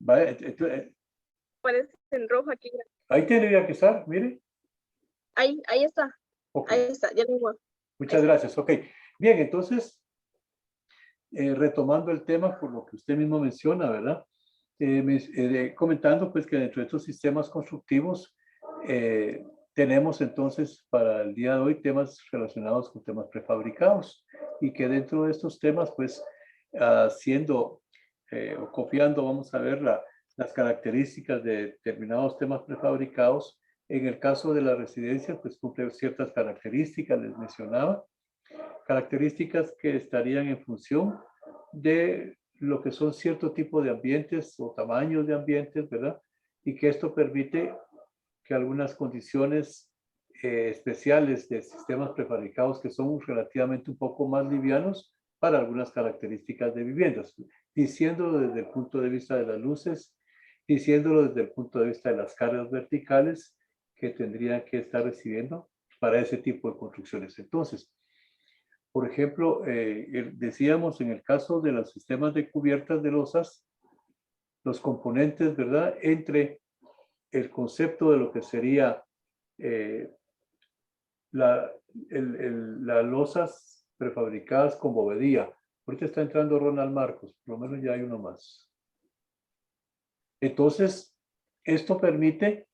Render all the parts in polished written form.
Vale, Aparece en rojo aquí. ahí tendría que estar, mire. Ahí está. Ok, Ahí está, ya mismo. muchas gracias. Ok, bien, entonces, retomando el tema por lo que usted mismo menciona, ¿verdad? Comentando pues que dentro de estos sistemas constructivos tenemos entonces para el día de hoy temas relacionados con temas prefabricados y que dentro de estos temas pues haciendo o copiando vamos a ver las características de determinados temas prefabricados. En el caso de la residencia pues cumple ciertas características, les mencionaba, características que estarían en función de lo que son cierto tipo de ambientes o tamaños de ambientes, ¿verdad? Y que esto permite que algunas condiciones especiales de sistemas prefabricados que son relativamente un poco más livianos para algunas características de viviendas, diciéndolo desde el punto de vista de las luces, diciéndolo desde el punto de vista de las cargas verticales que tendrían que estar recibiendo para ese tipo de construcciones. Entonces, por ejemplo, decíamos en el caso de los sistemas de cubiertas de losas, los componentes, ¿verdad? Entre el concepto de lo que sería las losas prefabricadas con bovedía. Ahorita está entrando Ronald Marcos, por lo menos ya hay uno más. Entonces, esto permite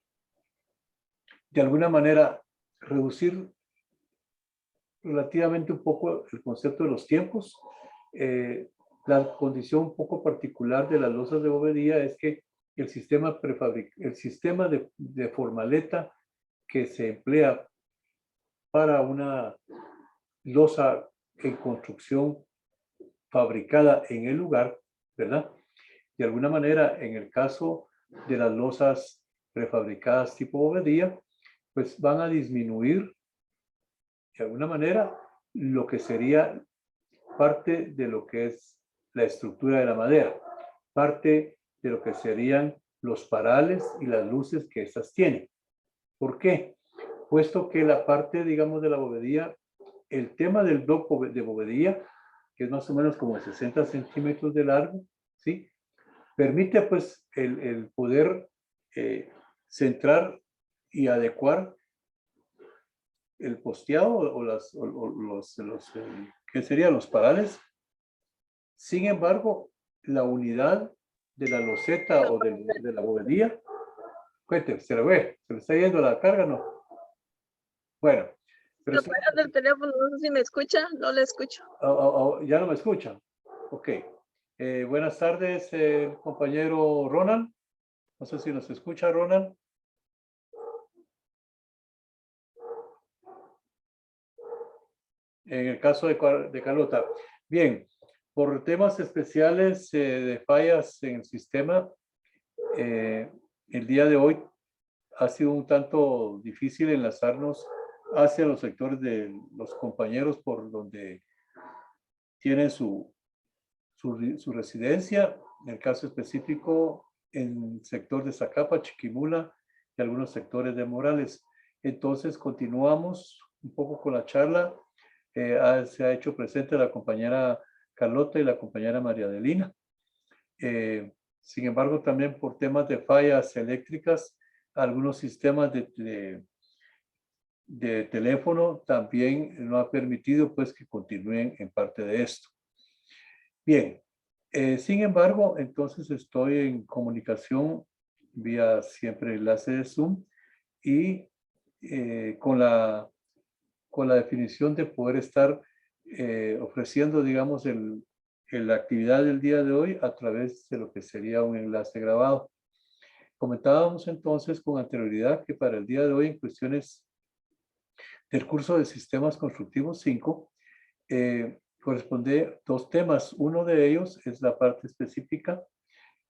de alguna manera reducir relativamente un poco el concepto de los tiempos. La condición un poco particular de las losas de bovedía es que el sistema de formaleta que se emplea para una losa en construcción fabricada en el lugar, ¿verdad? De alguna manera, en el caso de las losas prefabricadas tipo bovedía, pues van a disminuir de alguna manera lo que sería parte de lo que es la estructura de la madera, parte de lo que serían los parales y las luces que estas tienen. ¿Por qué? Puesto que la parte, digamos, de la bovedía, el tema del bloque de bovedía, que es más o menos como 60 centímetros de largo, ¿sí? Permite pues el poder centrar y adecuar el posteado o los, ¿qué serían los parales? Sin embargo, la unidad de la loseta o de la bovedía, cuente, se lo ve, se le está yendo la carga, ¿no? Bueno, pero Estoy apagando el teléfono, no sé si me escucha, no le escucho. ya no me escuchan. Ok. Buenas tardes, compañero Ronald. No sé si nos escucha, Ronald. En el caso de Carlota. Bien, por temas especiales de fallas en el sistema, el día de hoy ha sido un tanto difícil enlazarnos hacia los sectores de los compañeros por donde tienen su residencia, en el caso específico en el sector de Zacapa, Chiquimula y algunos sectores de Morales. Entonces continuamos un poco con la charla. Se ha hecho presente la compañera Carlota y la compañera María Adelina. Sin embargo, también por temas de fallas eléctricas, algunos sistemas de teléfono también no ha permitido pues que continúen en parte de esto. Bien, sin embargo, entonces estoy en comunicación vía siempre enlace de Zoom y con la definición de poder estar ofreciendo, digamos, la actividad del día de hoy a través de lo que sería un enlace grabado. Comentábamos entonces con anterioridad que para el día de hoy en cuestiones del curso de Sistemas Constructivos 5, corresponde dos temas. Uno de ellos es la parte específica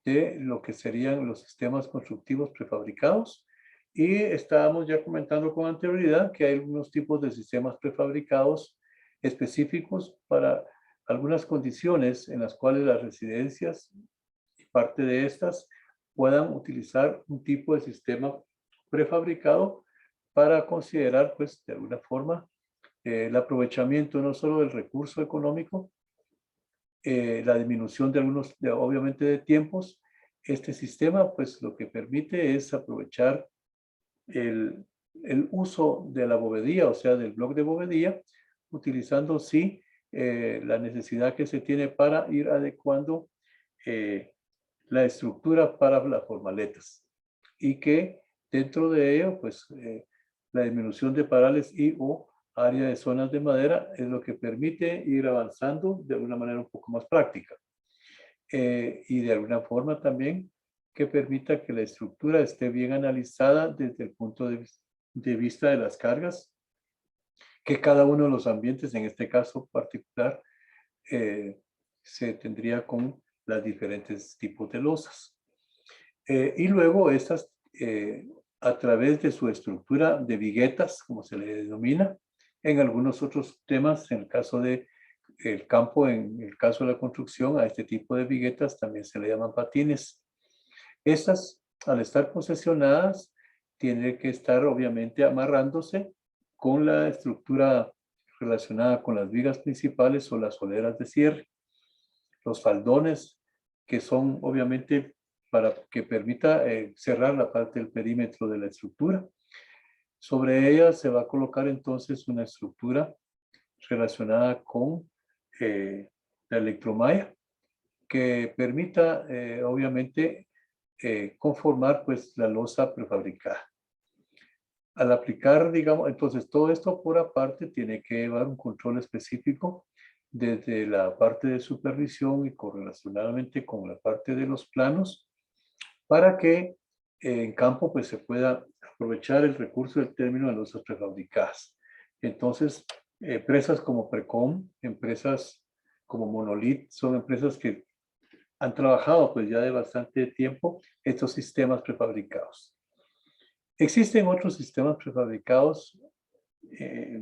de lo que serían los sistemas constructivos prefabricados. Y estábamos ya comentando con anterioridad que hay algunos tipos de sistemas prefabricados específicos para algunas condiciones en las cuales las residencias y parte de estas puedan utilizar un tipo de sistema prefabricado para considerar, pues, de alguna forma, el aprovechamiento no solo del recurso económico, la disminución de algunos, obviamente, de tiempos Este sistema, pues, lo que permite es aprovechar el, el uso de la bovedía, o sea, del bloque de bovedía, utilizando, sí, la necesidad que se tiene para ir adecuando la estructura para las formaletas. Y que dentro de ello, pues, la disminución de parales y o área de zonas de madera es lo que permite ir avanzando de una manera un poco más práctica. Y de alguna forma también que permita que la estructura esté bien analizada desde el punto de vista de las cargas, que cada uno de los ambientes, en este caso particular, se tendría con las diferentes tipos de losas. Y luego estas, a través de su estructura de viguetas, como se le denomina, en algunos otros temas, en el caso de el campo, en el caso de la construcción, a este tipo de viguetas también se le llaman patines. Estas, al estar posesionadas, tienen que estar obviamente amarrándose con la estructura relacionada con las vigas principales o las soleras de cierre. Los faldones, que son obviamente para que permita cerrar la parte del perímetro de la estructura. Sobre ella se va a colocar entonces una estructura relacionada con la electromalla, que permita obviamente conformar pues la losa prefabricada. Al aplicar, digamos, entonces todo esto por aparte tiene que llevar un control específico desde la parte de supervisión y correlacionadamente con la parte de los planos para que en campo pues se pueda aprovechar el recurso del término de losas prefabricadas. Entonces, empresas como Precom, empresas como Monolith, son empresas que han trabajado pues ya de bastante tiempo estos sistemas prefabricados. Existen otros sistemas prefabricados,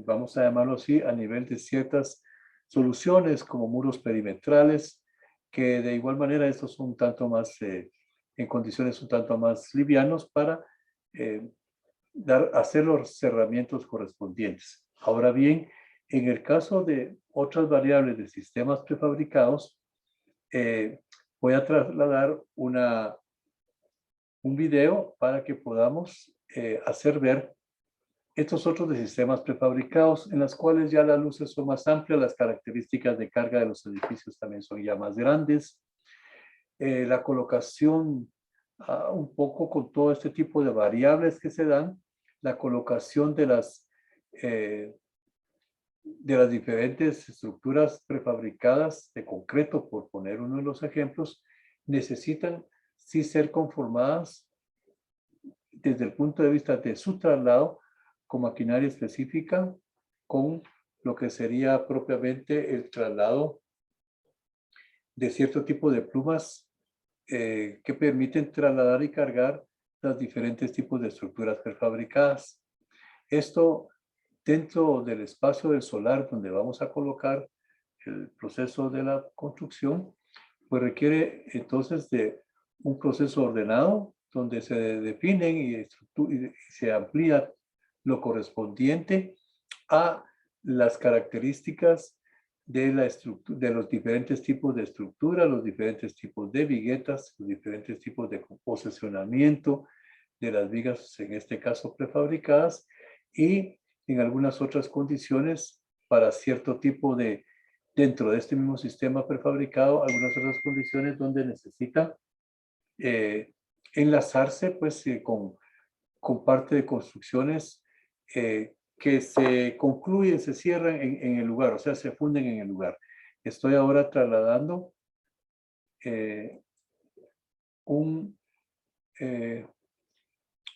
vamos a llamarlo así, a nivel de ciertas soluciones como muros perimetrales, que de igual manera estos son un tanto más, en condiciones un tanto más livianos para hacer los cerramientos correspondientes. Ahora bien, en el caso de otras variables de sistemas prefabricados, voy a trasladar un video para que podamos hacer ver estos otros de sistemas prefabricados en las cuales ya las luces son más amplias, las características de carga de los edificios también son ya más grandes. La colocación, un poco con todo este tipo de variables que se dan, la colocación de las diferentes estructuras prefabricadas de concreto, por poner uno de los ejemplos, necesitan sí ser conformadas desde el punto de vista de su traslado con maquinaria específica, con lo que sería propiamente el traslado de cierto tipo de plumas que permiten trasladar y cargar los diferentes tipos de estructuras prefabricadas. Esto dentro del espacio del solar donde vamos a colocar el proceso de la construcción, pues requiere entonces de un proceso ordenado donde se definen y se amplía lo correspondiente a las características de la estructura, de los diferentes tipos de estructura, los diferentes tipos de viguetas, los diferentes tipos de posesionamiento de las vigas, en este caso prefabricadas, y en algunas otras condiciones para cierto tipo de, dentro de este mismo sistema prefabricado, algunas otras condiciones donde necesita enlazarse pues con parte de construcciones que se concluyen, se cierran en el lugar, o sea, se funden en el lugar. Estoy ahora trasladando un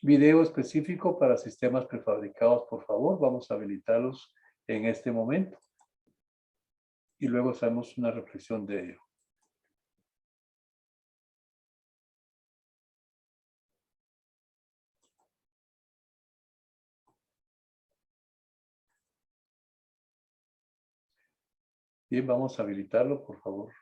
video específico para sistemas prefabricados, por favor. Vamos a habilitarlos en este momento y luego hacemos una reflexión de ello. Bien, vamos a habilitarlo, por favor.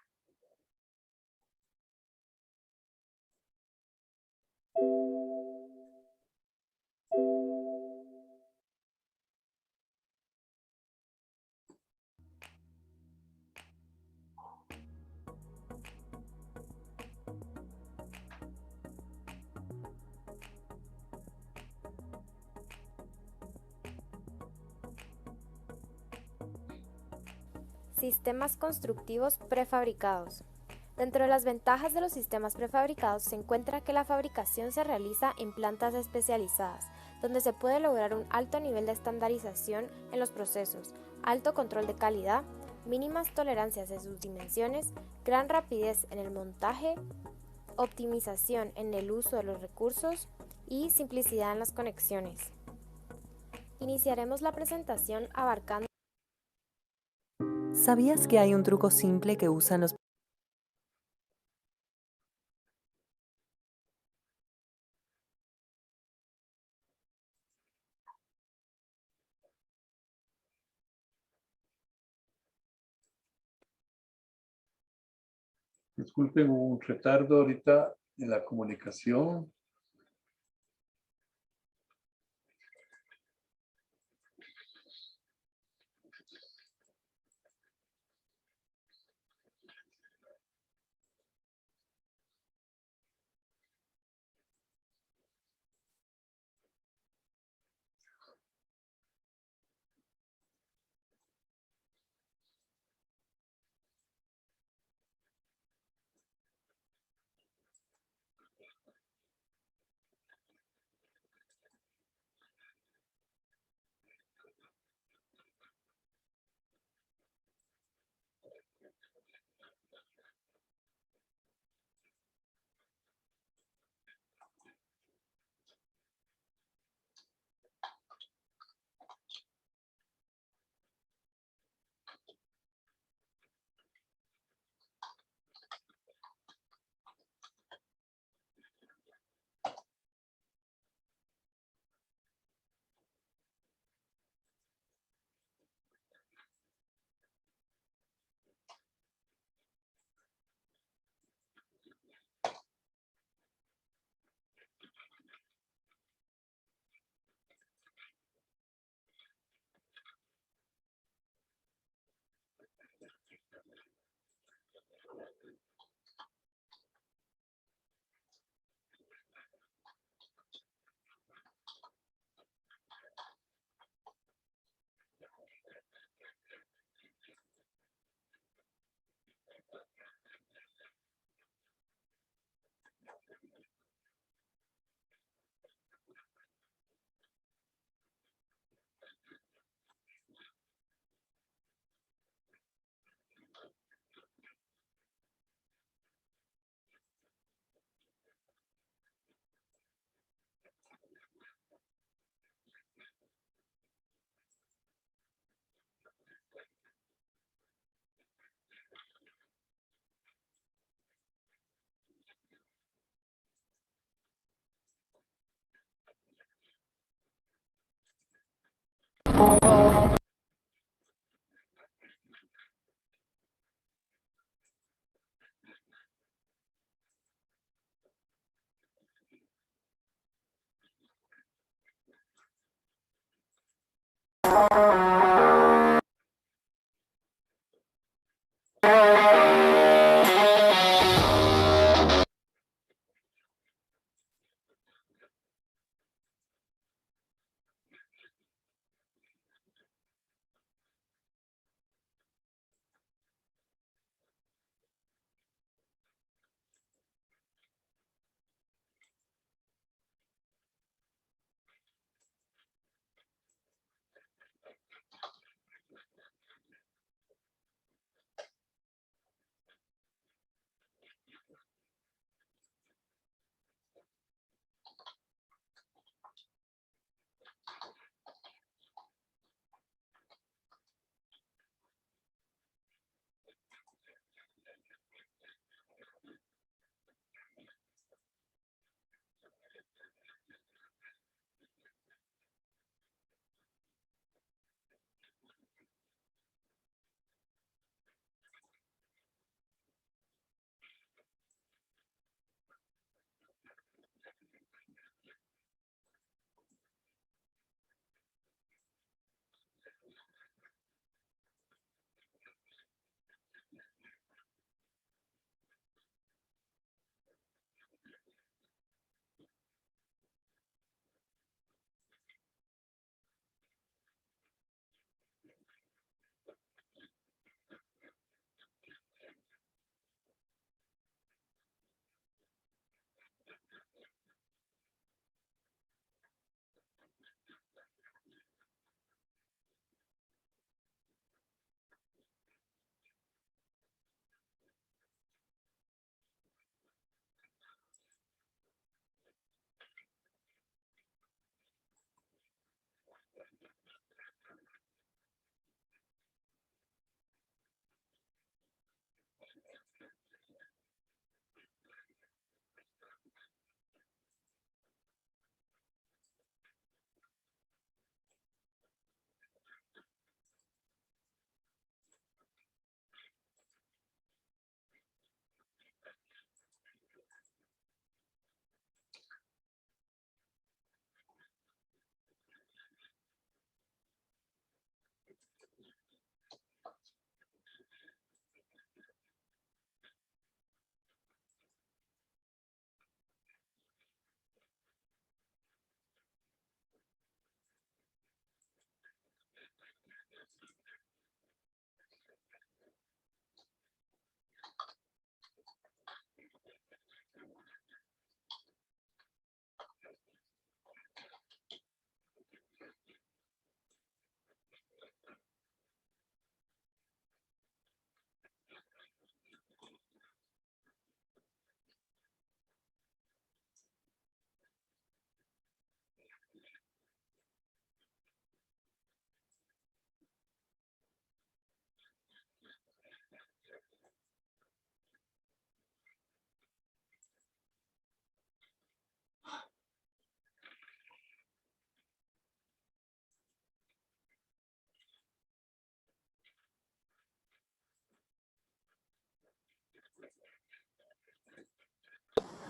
Sistemas constructivos prefabricados. Dentro de las ventajas de los sistemas prefabricados se encuentra que la fabricación se realiza en plantas especializadas, donde se puede lograr un alto nivel de estandarización en los procesos, alto control de calidad, mínimas tolerancias en sus dimensiones, gran rapidez en el montaje, optimización en el uso de los recursos y simplicidad en las conexiones. Iniciaremos la presentación abarcando. ¿Sabías que hay un truco simple que usan los Disculpen, hubo un retardo ahorita en la comunicación.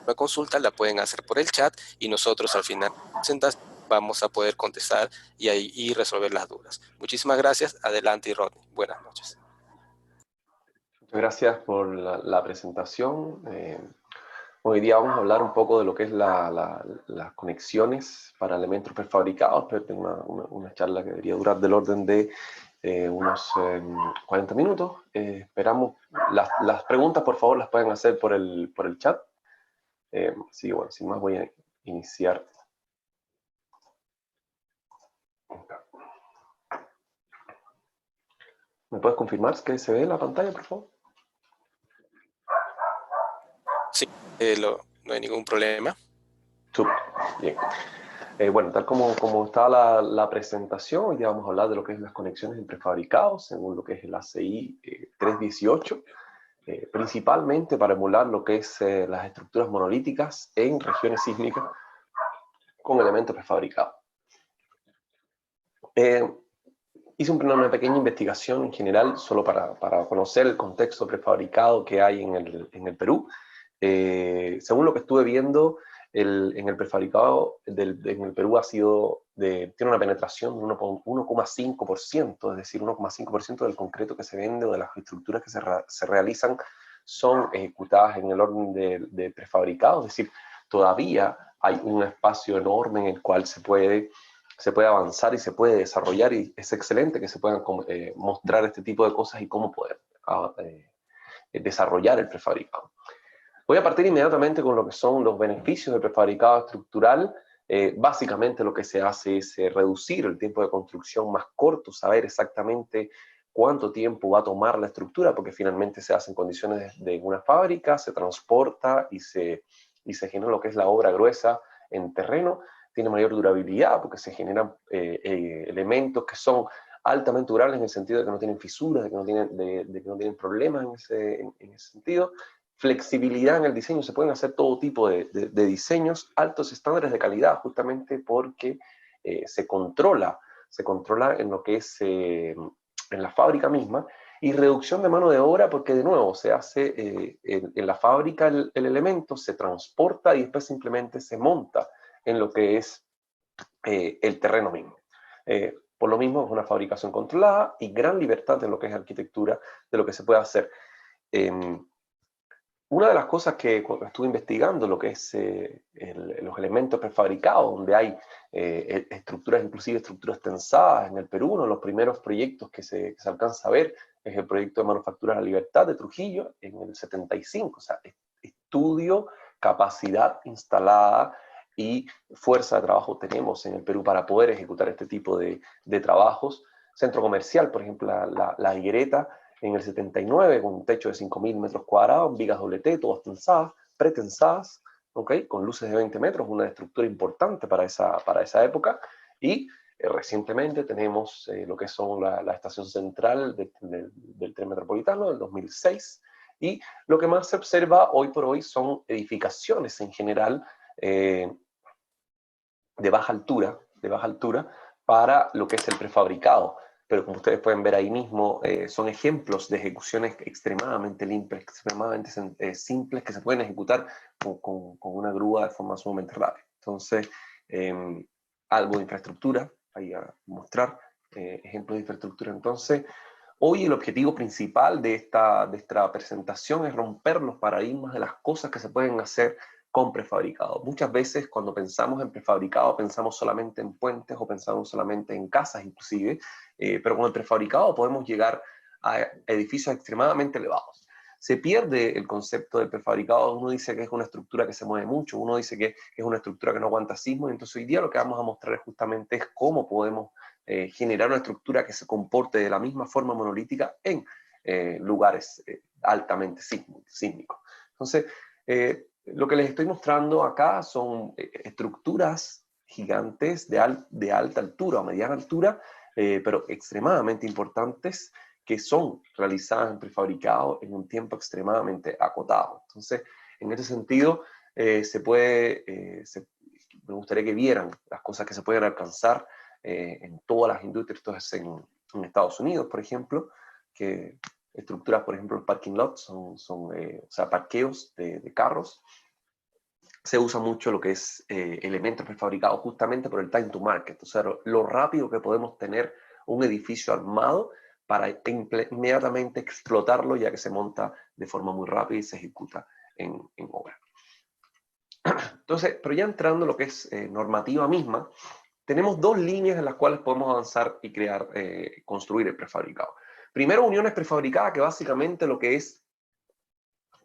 Una consulta la pueden hacer por el chat y nosotros al final de la presentación vamos a poder contestar y resolver las dudas. Muchísimas gracias. Adelante, Rodney. Buenas noches. Muchas gracias por la presentación. Hoy día vamos a hablar un poco de lo que es las conexiones para elementos prefabricados, pero tengo una charla que debería durar del orden de unos 40 minutos. Esperamos, las preguntas por favor las pueden hacer por el chat. Así que bueno, sin más voy a iniciar. ¿Me puedes confirmar que se ve la pantalla, por favor? Sí, no hay ningún problema. Súper, bien. Bueno, tal como está la presentación, hoy día vamos a hablar de lo que es las conexiones en prefabricados, según lo que es el ACI 318, principalmente para emular lo que es las estructuras monolíticas en regiones sísmicas con elementos prefabricados. Hice una pequeña investigación en general, solo para conocer el contexto prefabricado que hay en el Perú. Según lo que estuve viendo, en el prefabricado en el Perú tiene una penetración de 1,5%, es decir, 1,5% del concreto que se vende o de las estructuras que se realizan son ejecutadas en el orden de prefabricado, es decir, todavía hay un espacio enorme en el cual se puede avanzar y se puede desarrollar, y es excelente que se puedan mostrar este tipo de cosas y cómo poder desarrollar el prefabricado. Voy a partir inmediatamente con lo que son los beneficios del prefabricado estructural. Básicamente lo que se hace es reducir el tiempo de construcción más corto, saber exactamente cuánto tiempo va a tomar la estructura, porque finalmente se hace en condiciones de una fábrica, se transporta y se genera lo que es la obra gruesa en terreno. Tiene mayor durabilidad porque se generan elementos que son altamente durables en el sentido de que no tienen fisuras, de que no tienen problemas en ese sentido. Flexibilidad en el diseño, se pueden hacer todo tipo de diseños, altos estándares de calidad, justamente porque se controla en lo que es en la fábrica misma, y reducción de mano de obra porque de nuevo se hace en la fábrica el elemento, se transporta y después simplemente se monta en lo que es el terreno mismo. Por lo mismo es una fabricación controlada y gran libertad en lo que es arquitectura de lo que se puede hacer. Una de las cosas que cuando estuve investigando lo que es los elementos prefabricados, donde hay estructuras, inclusive estructuras tensadas en el Perú, uno de los primeros proyectos que se alcanza a ver es el proyecto de Manufactura de la Libertad de Trujillo en el 75, o sea, estudio, capacidad instalada y fuerza de trabajo tenemos en el Perú para poder ejecutar este tipo de trabajos. Centro comercial, por ejemplo, la Higuereta, en el 79, con un techo de 5.000 metros cuadrados, vigas doble T, todas tensadas, pretensadas, ¿okay? Con luces de 20 metros, una estructura importante para esa época, y Recientemente tenemos lo que son la estación central del tren metropolitano del 2006, y lo que más se observa hoy por hoy son edificaciones en general de baja altura para lo que es el prefabricado. Pero como ustedes pueden ver ahí mismo, son ejemplos de ejecuciones extremadamente limpias, extremadamente simples, que se pueden ejecutar con una grúa de forma sumamente rápida. Entonces, algo de infraestructura, ahí a mostrar ejemplos de infraestructura. Entonces, hoy el objetivo principal de esta presentación es romper los paradigmas de las cosas que se pueden hacer con prefabricado. Muchas veces cuando pensamos en prefabricado pensamos solamente en puentes o pensamos solamente en casas inclusive, pero con el prefabricado podemos llegar a edificios extremadamente elevados. Se pierde el concepto del prefabricado. Uno dice que es una estructura que se mueve mucho, uno dice que es una estructura que no aguanta sismos, y entonces hoy día lo que vamos a mostrar justamente es cómo podemos generar una estructura que se comporte de la misma forma monolítica en lugares altamente sísmicos. Entonces, lo que les estoy mostrando acá son estructuras gigantes de alta altura o mediana altura, pero extremadamente importantes, que son realizadas en prefabricado en un tiempo extremadamente acotado. Entonces, en ese sentido, me gustaría que vieran las cosas que se pueden alcanzar en todas las industrias. Entonces, en Estados Unidos, por ejemplo, que estructuras, por ejemplo, el parking lot, o sea, parqueos de carros, se usa mucho lo que es elementos prefabricados justamente por el time to market, o sea, lo rápido que podemos tener un edificio armado para inmediatamente explotarlo, ya que se monta de forma muy rápida y se ejecuta en obra. Entonces, pero ya entrando en lo que es normativa misma, tenemos dos líneas en las cuales podemos avanzar y crear, construir el prefabricado. Primero, uniones prefabricadas, que básicamente lo que es,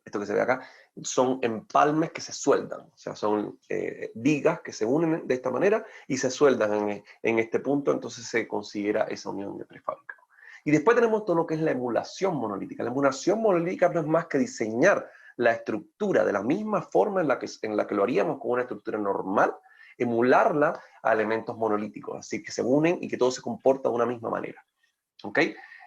esto que se ve acá, son empalmes que se sueldan, o sea, son vigas que se unen de esta manera y se sueldan en este punto, entonces se considera esa unión de prefabricado. Y después tenemos todo lo que es la emulación monolítica. La emulación monolítica no es más que diseñar la estructura de la misma forma en la que lo haríamos con una estructura normal, emularla a elementos monolíticos, así que se unen y que todo se comporta de una misma manera. ¿Ok?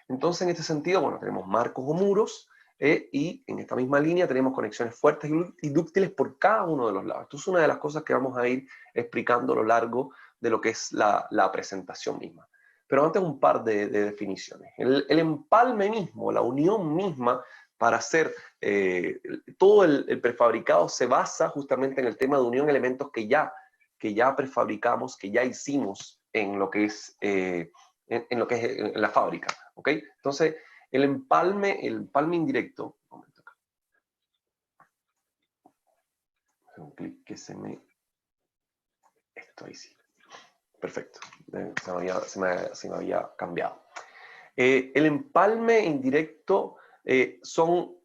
Entonces, en este sentido, bueno, tenemos marcos o muros, y en esta misma línea tenemos conexiones fuertes y dúctiles por cada uno de los lados. Esto es una de las cosas que vamos a ir explicando a lo largo de lo que es la presentación misma. Pero antes, un par de definiciones. El empalme mismo, la unión misma para hacer todo el prefabricado se basa justamente en el tema de unión de elementos que ya prefabricamos, que ya hicimos en lo que es, en la fábrica. ¿Ok? Entonces, el empalme indirecto. Un momento acá. Un clic que se me... Esto ahí sí. Perfecto. Se me había cambiado. El empalme indirecto son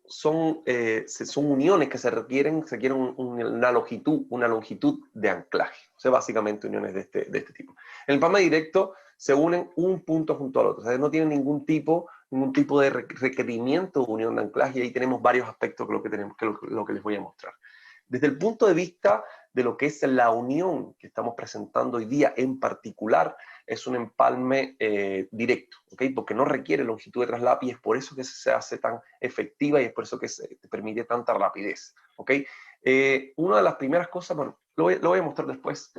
uniones que se requieren una longitud de anclaje. O sea, básicamente uniones de este tipo. En el empalme directo se unen un punto junto al otro. O sea, no tienen ningún tipo de requerimiento de unión de anclaje, y ahí tenemos varios aspectos lo que les voy a mostrar. Desde el punto de vista de lo que es la unión que estamos presentando hoy día en particular, es un empalme directo, ¿ok? Porque no requiere longitud de traslap, y es por eso que se hace tan efectiva y es por eso que te permite tanta rapidez, ¿ok? Una de las primeras cosas, bueno, lo voy a mostrar después,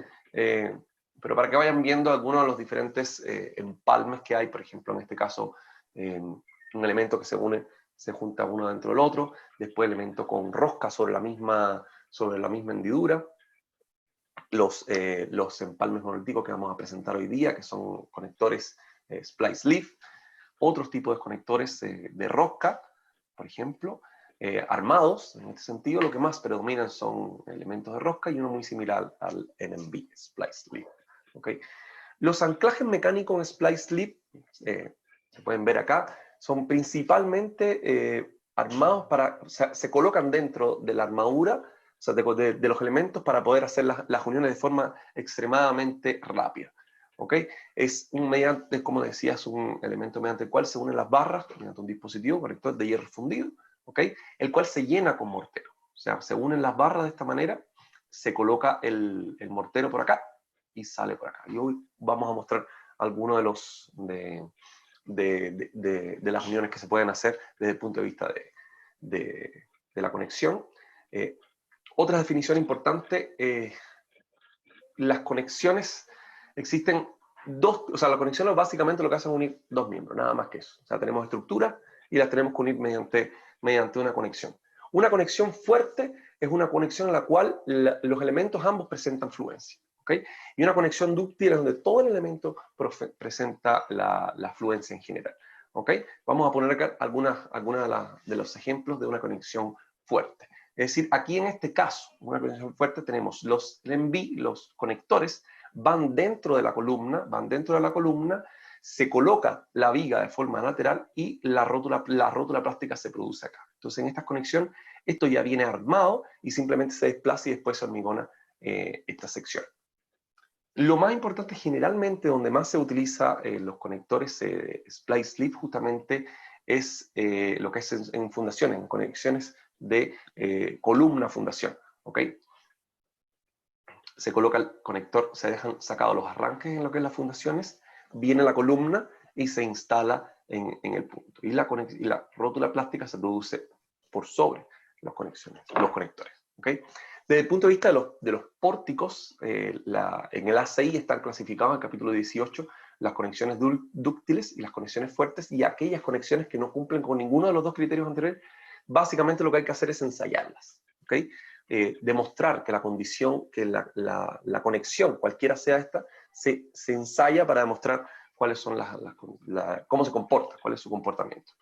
pero para que vayan viendo algunos de los diferentes empalmes que hay. Por ejemplo, en este caso, un elemento que se junta uno dentro del otro, después elemento con rosca sobre la misma hendidura, los empalmes monolíticos que vamos a presentar hoy día, que son conectores splice leaf, otros tipos de conectores de rosca, por ejemplo, armados. En este sentido, lo que más predominan son elementos de rosca, y uno muy similar al NMB, splice leaf. ¿Okay? Los anclajes mecánicos en splice leaf, se pueden ver acá, son principalmente armados o sea, se colocan dentro de la armadura, o sea, de los elementos, para poder hacer las uniones de forma extremadamente rápida. ¿Ok? Es como decía, es un elemento mediante el cual se unen las barras mediante un dispositivo conector de hierro fundido, ¿ok? El cual se llena con mortero. O sea, se unen las barras de esta manera, se coloca el mortero por acá, y sale por acá. Y hoy vamos a mostrar algunos de las uniones que se pueden hacer desde el punto de vista de la conexión. Otra definición importante, las conexiones, existen dos, o sea, la conexión es básicamente lo que hacen unir dos miembros, nada más que eso. O sea, tenemos estructura y las tenemos que unir mediante una conexión. Una conexión fuerte es una conexión en la cual los elementos ambos presentan fluencia. ¿Okay? Y una conexión dúctil es donde todo el elemento presenta la fluencia en general. ¿Okay? Vamos a poner acá algunos de los ejemplos de una conexión fuerte. Es decir, aquí en este caso, una conexión fuerte, tenemos los LNB, los conectores, van dentro de la columna, se coloca la viga de forma lateral y la rótula plástica se produce acá. Entonces, en esta conexión, esto ya viene armado y simplemente se desplaza y después se hormigona esta sección. Lo más importante, generalmente, donde más se utiliza los conectores splice sleeve, justamente, es lo que es en fundaciones, en conexiones de columna-fundación. ¿Ok? Se coloca el conector, se dejan sacados los arranques en lo que es las fundaciones, viene la columna y se instala en el punto. Y la rótula plástica se produce por sobre los conectores. ¿Okay? Desde el punto de vista de los pórticos, en el ACI están clasificados en el capítulo 18 las conexiones dúctiles y las conexiones fuertes, y aquellas conexiones que no cumplen con ninguno de los dos criterios anteriores, básicamente lo que hay que hacer es ensayarlas. ¿Okay? Demostrar que la condición, que la conexión, cualquiera sea esta, se ensaya para demostrar cuáles son cómo se comporta, cuál es su comportamiento.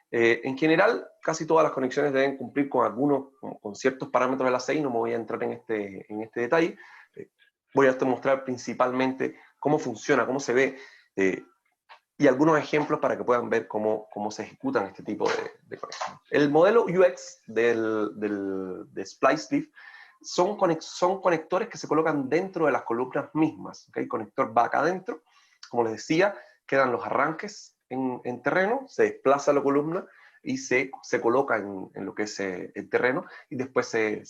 En general, casi todas las conexiones deben cumplir con ciertos parámetros de la ACI, no me voy a entrar en este detalle. Voy a mostrar principalmente cómo funciona, cómo se ve, y algunos ejemplos para que puedan ver cómo se ejecutan este tipo de conexiones. El modelo UX de Splice Sleeve son conectores que se colocan dentro de las columnas mismas. ¿Okay? El conector va acá adentro, como les decía, quedan los arranques en terreno, se desplaza la columna y se coloca en lo que es el terreno, y después se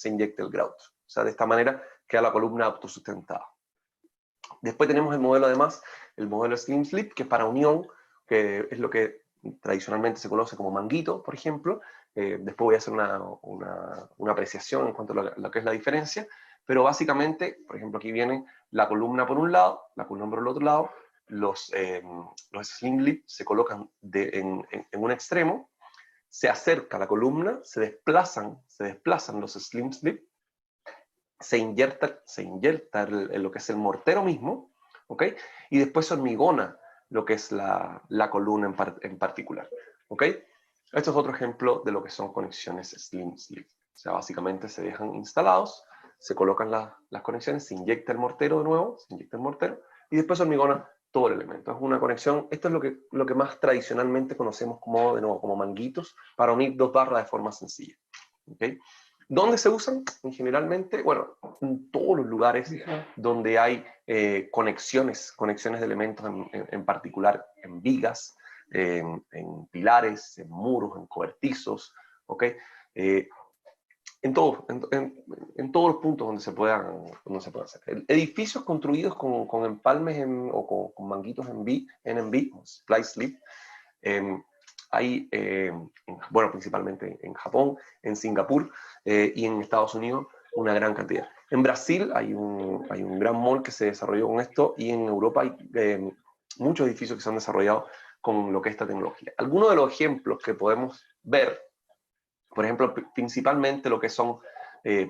inyecta el grout. O sea, de esta manera queda la columna autosustentada. Después tenemos el modelo, además, el modelo Slim Slip, que es para unión, que es lo que tradicionalmente se conoce como manguito, por ejemplo. Después voy a hacer una apreciación en cuanto a lo que es la diferencia, pero básicamente, por ejemplo, aquí viene la columna por un lado, la columna por el otro lado, los Slim Slip se colocan en un extremo, se acerca la columna, se desplazan los Slim Slip, se inyecta lo que es el mortero mismo, ¿ok? Y después se hormigona lo que es la columna en particular, ¿ok? Esto es otro ejemplo de lo que son conexiones Slim Sleeve. O sea, básicamente se dejan instalados, se colocan las conexiones, se inyecta el mortero de nuevo, y después se hormigona todo el elemento. Es una conexión, esto es lo que más tradicionalmente conocemos como manguitos, para unir dos barras de forma sencilla, ¿ok? ¿Dónde se usan? Generalmente, bueno, en todos los lugares donde hay conexiones de elementos, en particular en vigas, en pilares, en muros, en cobertizos, ¿ok? En todos los puntos donde se puedan hacer. Edificios construidos con empalmes o con manguitos NMB, Splice Sleeve, hay, bueno, principalmente en Japón, en Singapur y en Estados Unidos, una gran cantidad. En Brasil hay un gran mall que se desarrolló con esto, y en Europa hay muchos edificios que se han desarrollado con lo que es esta tecnología. Algunos de los ejemplos que podemos ver, por ejemplo, principalmente lo que son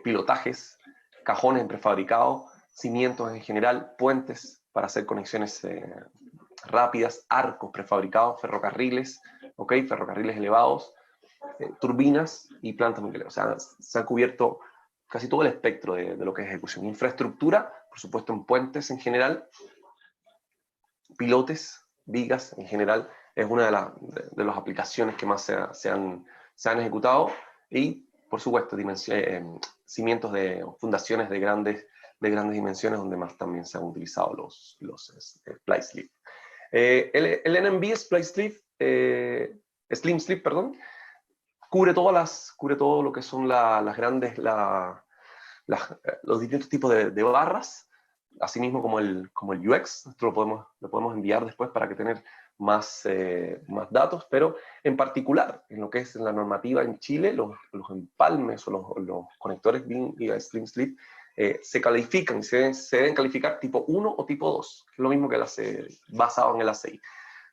pilotajes, cajones prefabricados, cimientos en general, puentes para hacer conexiones rápidas, arcos prefabricados, ferrocarriles, ¿okay? Ferrocarriles elevados, turbinas y plantas nucleares. O sea, se ha cubierto casi todo el espectro de lo que es ejecución. Infraestructura, por supuesto, en puentes en general, pilotes, vigas en general, es una de las aplicaciones que más se han ejecutado, y, por supuesto, cimientos de fundaciones de grandes dimensiones, donde más también se han utilizado los Splice Sleeve. El NMB Splice Sleeve, Slim Sleeve, perdón, cubre todo lo que son los distintos tipos de barras, asimismo como el UX, esto lo podemos enviar después para que tener más datos, pero en particular, en lo que es la normativa en Chile, los empalmes o los conectores BIM y Slim Slip se califican, se deben calificar tipo 1 o tipo 2, que es lo mismo que basado en el ACI.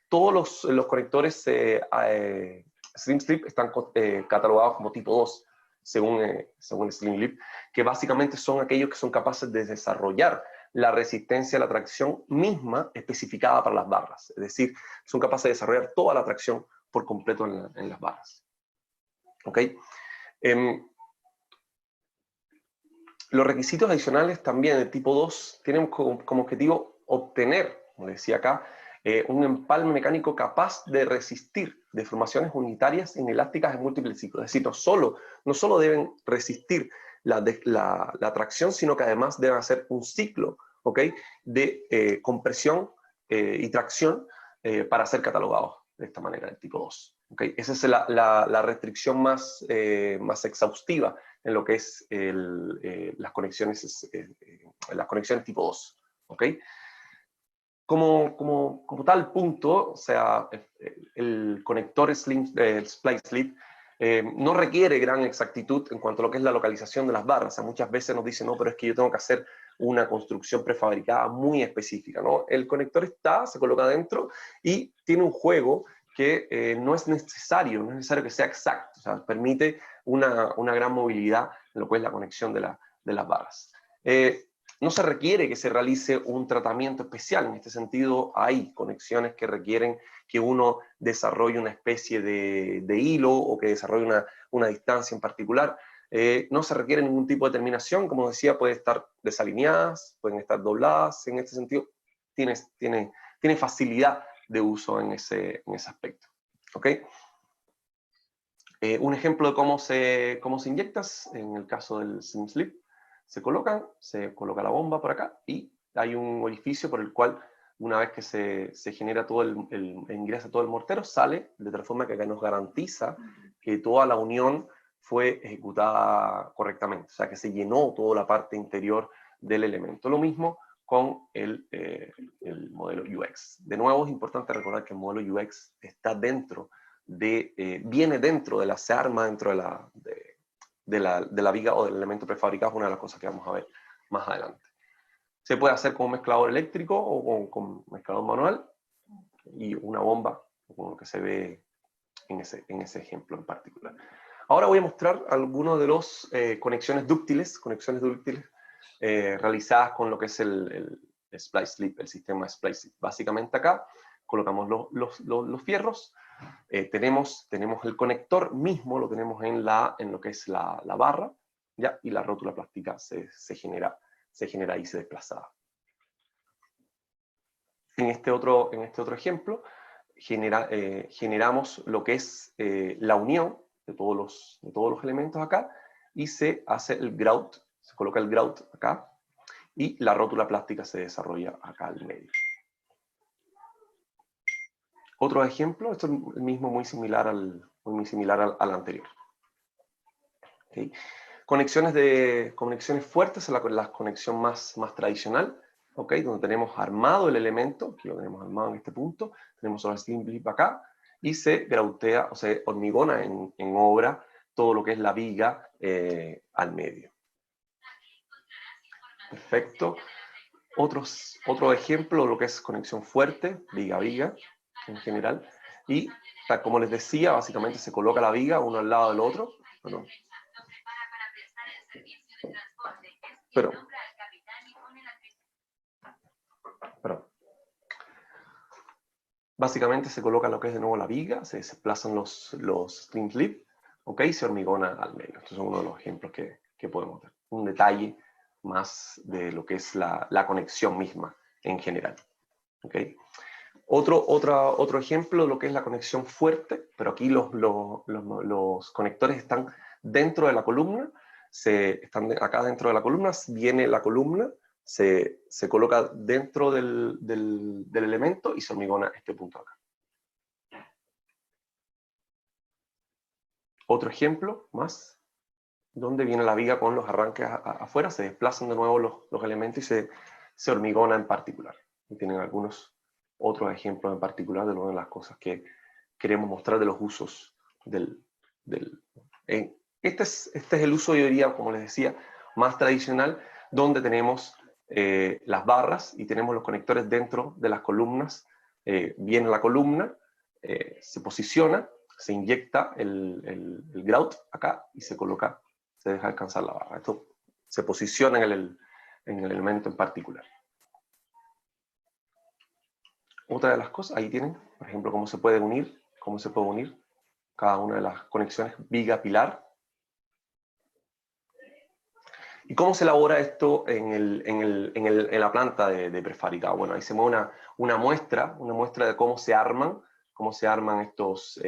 Todos los conectores Slim Slip están catalogados como tipo 2, según Slim Slip, que básicamente son aquellos que son capaces de desarrollar la resistencia a la tracción misma especificada para las barras. Es decir, son capaces de desarrollar toda la tracción por completo en las barras. ¿Ok? Los requisitos adicionales también de tipo 2 tienen como objetivo obtener, como decía acá, un empalme mecánico capaz de resistir deformaciones unitarias inelásticas en múltiples ciclos. Es decir, no solo deben resistir la tracción, sino que además deben hacer un ciclo, ¿ok?, de compresión y tracción para ser catalogados de esta manera, el tipo 2. ¿Okay? Esa es la restricción más exhaustiva en lo que es las conexiones tipo 2. ¿Okay? Como tal punto, o sea, el conector Splice Slip no requiere gran exactitud en cuanto a lo que es la localización de las barras. O sea, muchas veces nos dicen, no, pero es que yo tengo que hacer una construcción prefabricada muy específica, ¿no? El conector se coloca dentro y tiene un juego que no es necesario que sea exacto. O sea, permite una gran movilidad en lo que es la conexión de las barras. No se requiere que se realice un tratamiento especial. En este sentido, hay conexiones que requieren que uno desarrolle una especie de hilo o que desarrolle una distancia en particular. No se requiere ningún tipo de terminación. Como decía, pueden estar desalineadas, pueden estar dobladas. En este sentido, tiene facilidad de uso en ese aspecto. ¿Ok? Un ejemplo de cómo se inyecta, en el caso del Slim Slip, se coloca la bomba por acá y hay un orificio por el cual, una vez que se genera ingresa todo el mortero, sale de tal forma que acá nos garantiza que toda la unión fue ejecutada correctamente, o sea que se llenó toda la parte interior del elemento. Lo mismo con el modelo UX. De nuevo es importante recordar que el modelo UX está viene dentro de la SEARMA, dentro de la viga o del elemento prefabricado, es una de las cosas que vamos a ver más adelante. Se puede hacer con un mezclador eléctrico o con mezclador manual y una bomba, como lo que se ve en ese ejemplo en particular. Ahora voy a mostrar algunos de los conexiones dúctiles realizadas con lo que es el Splice Slip, el sistema Splice Slip. Básicamente acá colocamos los fierros. Tenemos el conector mismo, lo tenemos en lo que es la barra, ¿ya? Y la rótula plástica se genera ahí, se desplaza. En este otro ejemplo, generamos lo que es la unión de todos los elementos acá, y se hace el grout, se coloca el grout acá, y la rótula plástica se desarrolla acá al medio. Otro ejemplo, esto es el mismo, muy similar al anterior. ¿Okay? Conexiones fuertes, la conexión más tradicional, ¿okay? Donde tenemos armado el elemento, que lo tenemos armado en este punto, tenemos el Slim Slip acá, y se grautea o se hormigona en obra todo lo que es la viga al medio. Perfecto. Otro ejemplo, lo que es conexión fuerte, viga-viga, en general, y como les decía, básicamente se coloca la viga uno al lado del otro. Básicamente se coloca lo que es de nuevo la viga, se desplazan los Slim Slip, ¿ok? Y se hormigona al medio. Estos son uno de los ejemplos que podemos ver. Un detalle más de lo que es la conexión misma en general. ¿Ok? Otro ejemplo de lo que es la conexión fuerte, pero aquí los conectores están dentro de la columna, están acá dentro de la columna, viene la columna, se coloca dentro del elemento y se hormigona este punto acá. Otro ejemplo más, donde viene la viga con los arranques afuera, se desplazan de nuevo los elementos y se hormigona en particular. Y tienen algunos otros ejemplos en particular de una de las cosas que queremos mostrar de los usos este es el uso, yo diría, como les decía, más tradicional, donde tenemos las barras y tenemos los conectores dentro de las columnas. Viene la columna, se posiciona, se inyecta el grout acá y se coloca, se deja alcanzar la barra. Esto se posiciona en el elemento en particular. Otra de las cosas, ahí tienen, por ejemplo, cómo se puede unir cada una de las conexiones viga-pilar. ¿Y cómo se elabora esto en la planta de prefabricado? Bueno, ahí se mueve una muestra de cómo se arman estos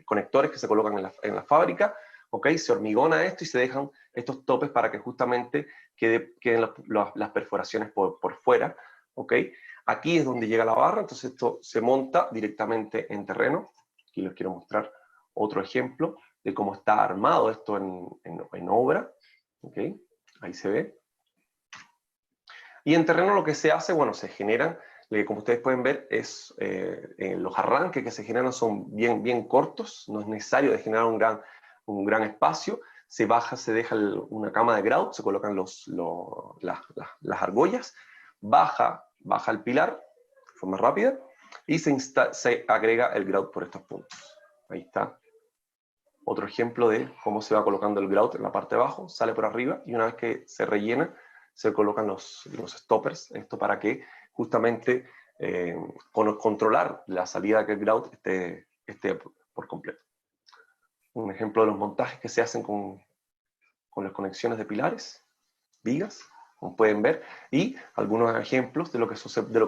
conectores que se colocan en la fábrica. ¿Okay? Se hormigona esto y se dejan estos topes para que justamente queden las perforaciones por fuera. ¿Okay? Aquí es donde llega la barra, entonces esto se monta directamente en terreno. Aquí les quiero mostrar otro ejemplo de cómo está armado esto en obra. ¿Okay? Ahí se ve. Y en terreno lo que se hace, bueno, se generan, como ustedes pueden ver, los arranques que se generan son bien cortos, no es necesario de generar un gran espacio. Se deja una cama de grout, se colocan las argollas, baja el pilar de forma rápida y se agrega el grout por estos puntos. Ahí está. Otro ejemplo de cómo se va colocando el grout en la parte de abajo, sale por arriba y una vez que se rellena, se colocan los stoppers, esto para que justamente controlar la salida de aquel grout esté por completo. Un ejemplo de los montajes que se hacen con las conexiones de pilares, vigas, como pueden ver, y algunos ejemplos de lo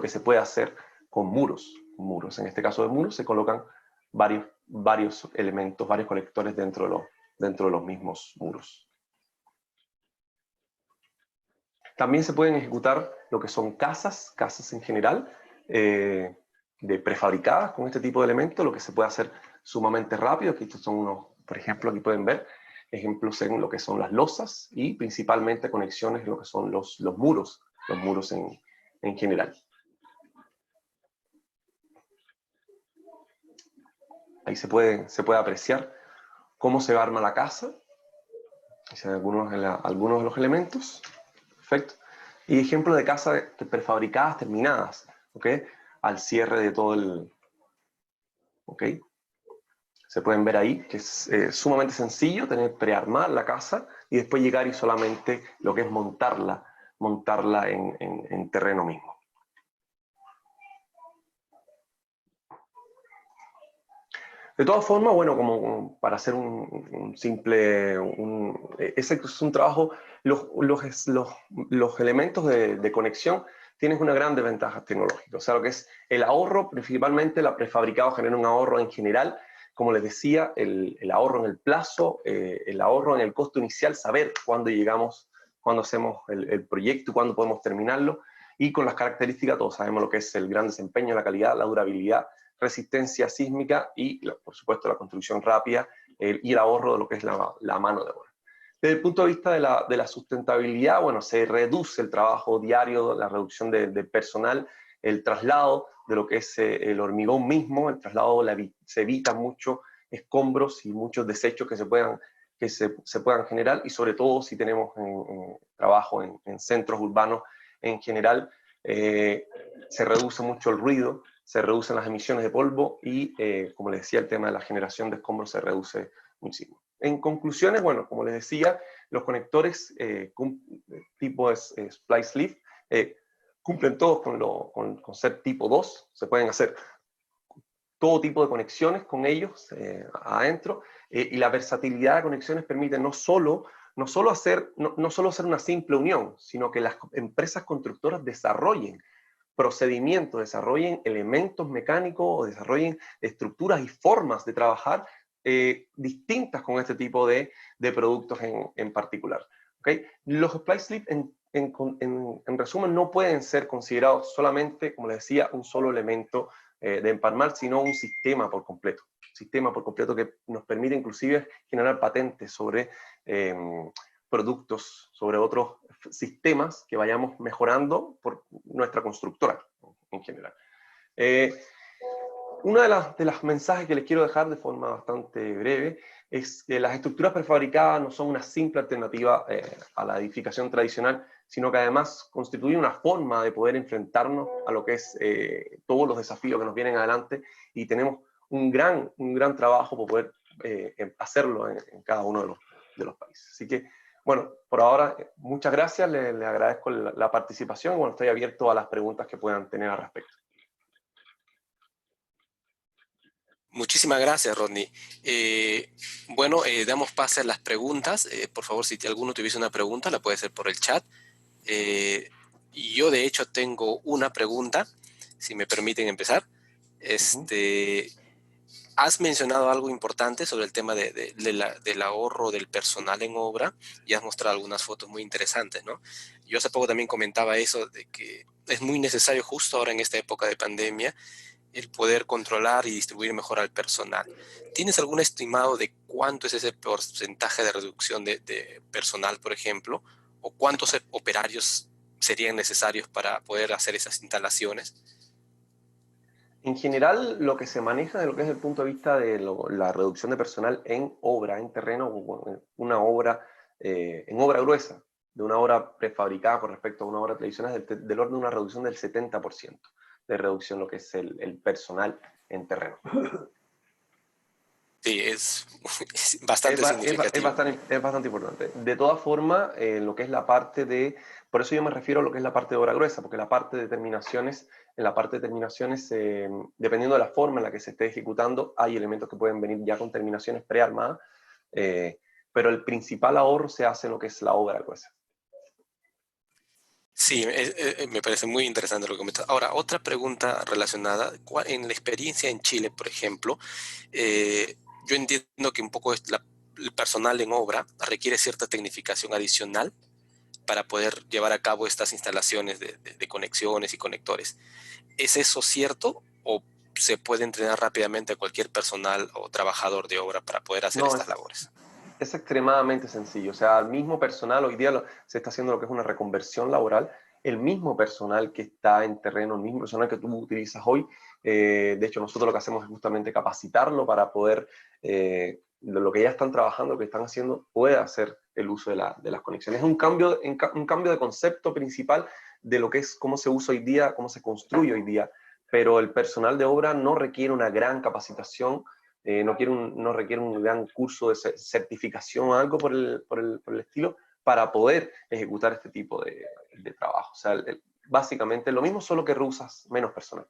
que se puede hacer con muros. En este caso de muros se colocan varios elementos, varios colectores dentro de los mismos muros. También se pueden ejecutar lo que son casas en general, de prefabricadas con este tipo de elementos, lo que se puede hacer sumamente rápido. Aquí estos son unos, por ejemplo, aquí pueden ver ejemplos en lo que son las losas y principalmente conexiones en lo que son los muros en general. Ahí se puede apreciar cómo se arma la casa. Algunos de los elementos. Perfecto. Y ejemplos de casas prefabricadas terminadas, ¿okay? Al cierre de todo el... ¿okay? Se pueden ver ahí que es sumamente sencillo prearmar la casa y después llegar y solamente lo que es montarla en terreno mismo. De todas formas, bueno, como para hacer un simple... ese es un trabajo, los elementos de conexión tienen una gran desventaja tecnológica. O sea, lo que es el ahorro, principalmente la prefabricado genera un ahorro en general. Como les decía, el ahorro en el plazo, el ahorro en el costo inicial, saber cuándo llegamos, cuándo hacemos el proyecto, cuándo podemos terminarlo. Y con las características, todos sabemos lo que es el gran desempeño, la calidad, la durabilidad, resistencia sísmica y, por supuesto, la construcción rápida y el ahorro de lo que es la mano de obra. Desde el punto de vista de la sustentabilidad, bueno, se reduce el trabajo diario, la reducción de personal, el traslado de lo que es el hormigón mismo, el traslado se evita muchos escombros y muchos desechos que se puedan generar, y sobre todo si tenemos trabajo en centros urbanos en general, se reduce mucho el ruido, se reducen las emisiones de polvo y, como les decía, el tema de la generación de escombros se reduce muchísimo. En conclusiones, bueno, como les decía, los conectores tipo splice sleeve cumplen todos con ser tipo 2, se pueden hacer todo tipo de conexiones con ellos adentro, y la versatilidad de conexiones permite no solo hacer una simple unión, sino que las empresas constructoras desarrollen procedimientos, desarrollen elementos mecánicos o desarrollen estructuras y formas de trabajar distintas con este tipo de productos en particular. ¿Okay? Los splice sleeve en resumen no pueden ser considerados solamente, como les decía, un solo elemento de empalmar, sino un sistema por completo. Sistema por completo que nos permite inclusive generar patentes sobre productos, sobre otros sistemas que vayamos mejorando por nuestra constructora en general. Una de las mensajes que les quiero dejar de forma bastante breve es que las estructuras prefabricadas no son una simple alternativa a la edificación tradicional, sino que además constituyen una forma de poder enfrentarnos a lo que es todos los desafíos que nos vienen adelante, y tenemos un gran trabajo por poder hacerlo en cada uno de los países. Así que, bueno, por ahora, muchas gracias, le agradezco la participación, bueno, estoy abierto a las preguntas que puedan tener al respecto. Muchísimas gracias, Rodney. Bueno, damos pase a las preguntas. Por favor, si alguno tuviese una pregunta, la puede hacer por el chat. Y yo, de hecho, tengo una pregunta, si me permiten empezar. Has mencionado algo importante sobre el tema del ahorro del personal en obra y has mostrado algunas fotos muy interesantes, ¿no? Yo hace poco también comentaba eso, de que es muy necesario justo ahora en esta época de pandemia el poder controlar y distribuir mejor al personal. ¿Tienes algún estimado de cuánto es ese porcentaje de reducción de personal, por ejemplo? ¿O cuántos operarios serían necesarios para poder hacer esas instalaciones? En general, lo que se maneja de lo que es el punto de vista de la reducción de personal en obra, en terreno, una obra, en obra gruesa, de una obra prefabricada con respecto a una obra tradicional, del orden de una reducción del 70% de reducción lo que es el personal en terreno. Sí, es bastante significativo. Es bastante importante. De todas formas, lo que es la parte de... Por eso yo me refiero a lo que es la parte de obra gruesa, porque la parte de terminaciones, en la parte de terminaciones, dependiendo de la forma en la que se esté ejecutando, hay elementos que pueden venir ya con terminaciones prearmadas, pero el principal ahorro se hace en lo que es la obra gruesa. Sí, me parece muy interesante lo que comentas. Ahora, otra pregunta relacionada. En la experiencia en Chile, por ejemplo, yo entiendo que un poco el personal en obra requiere cierta tecnificación adicional para poder llevar a cabo estas instalaciones de conexiones y conectores. ¿Es eso cierto o se puede entrenar rápidamente a cualquier personal o trabajador de obra para poder hacer estas labores? Es extremadamente sencillo. O sea, el mismo personal, hoy día se está haciendo lo que es una reconversión laboral, el mismo personal que está en terreno, el mismo personal que tú utilizas hoy, de hecho nosotros lo que hacemos es justamente capacitarlo para poder, lo que ya están trabajando, lo que están haciendo, puede hacer el uso de las conexiones. Es un cambio de concepto principal de lo que es cómo se usa hoy día, cómo se construye hoy día, pero el personal de obra no requiere una gran capacitación, no requiere un gran curso de certificación o algo por el estilo para poder ejecutar este tipo de trabajo. O sea, básicamente lo mismo, solo que usas menos personal.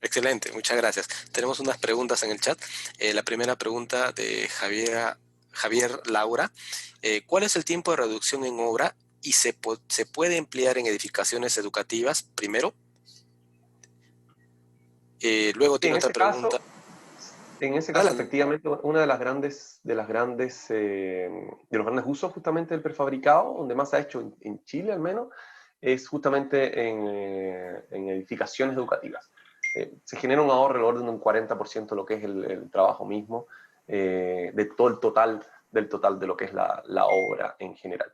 Excelente, muchas gracias. Tenemos unas preguntas en el chat. La primera pregunta de Javier Laura. ¿Cuál es el tiempo de reducción en obra y se puede emplear en edificaciones educativas primero? Luego tiene otra pregunta. En ese caso, efectivamente, una de los grandes usos justamente del prefabricado, donde más se ha hecho en Chile al menos, es justamente en edificaciones educativas. Se genera un ahorro del orden de un 40% de lo que es el trabajo mismo, de todo del total de lo que es la obra en general.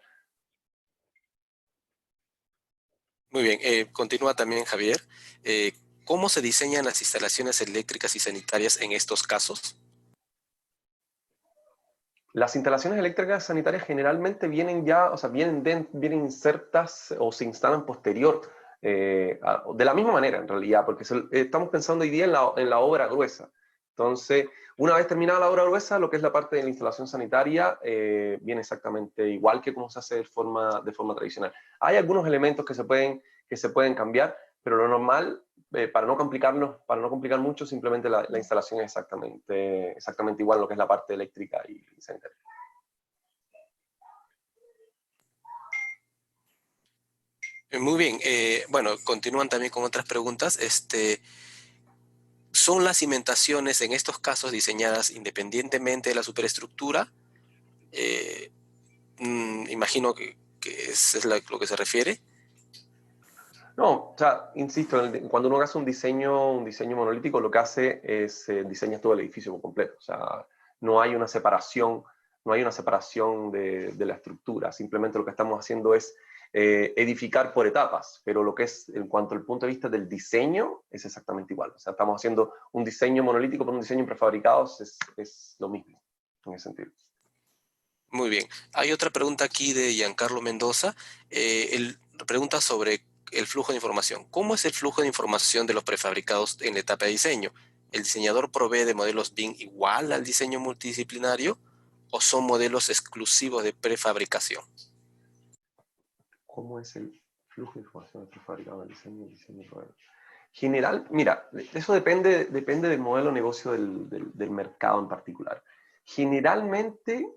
Muy bien, continúa también Javier. ¿Cómo se diseñan las instalaciones eléctricas y sanitarias en estos casos? Las instalaciones eléctricas sanitarias generalmente vienen ya, o sea, vienen insertas o se instalan posterior, de la misma manera en realidad, porque estamos pensando hoy día en la obra gruesa. Entonces, una vez terminada la obra gruesa, lo que es la parte de la instalación sanitaria viene exactamente igual que como se hace de forma tradicional. Hay algunos elementos que se pueden cambiar, pero lo normal, para no complicar mucho, simplemente la instalación es exactamente igual a lo que es la parte eléctrica y sanitaria. Muy bien, bueno, continúan también con otras preguntas. ¿Son las cimentaciones en estos casos diseñadas independientemente de la superestructura? Imagino que eso es lo que se refiere. No, o sea, insisto, cuando uno hace un diseño monolítico, lo que hace es diseña todo el edificio por completo. O sea, no hay una separación no hay una separación de la estructura, simplemente lo que estamos haciendo es edificar por etapas, pero lo que es en cuanto al punto de vista del diseño es exactamente igual. O sea, estamos haciendo un diseño monolítico por un diseño prefabricado, es lo mismo en ese sentido. Muy bien. Hay otra pregunta aquí de Giancarlo Mendoza. Él pregunta sobre el flujo de información. ¿Cómo es el flujo de información de los prefabricados en la etapa de diseño? ¿El diseñador provee de modelos BIM igual al diseño multidisciplinario o son modelos exclusivos de prefabricación? ¿Cómo es el flujo de información del prefabricado del diseño? General, mira, eso depende del modelo de negocio del mercado en particular. Generalmente,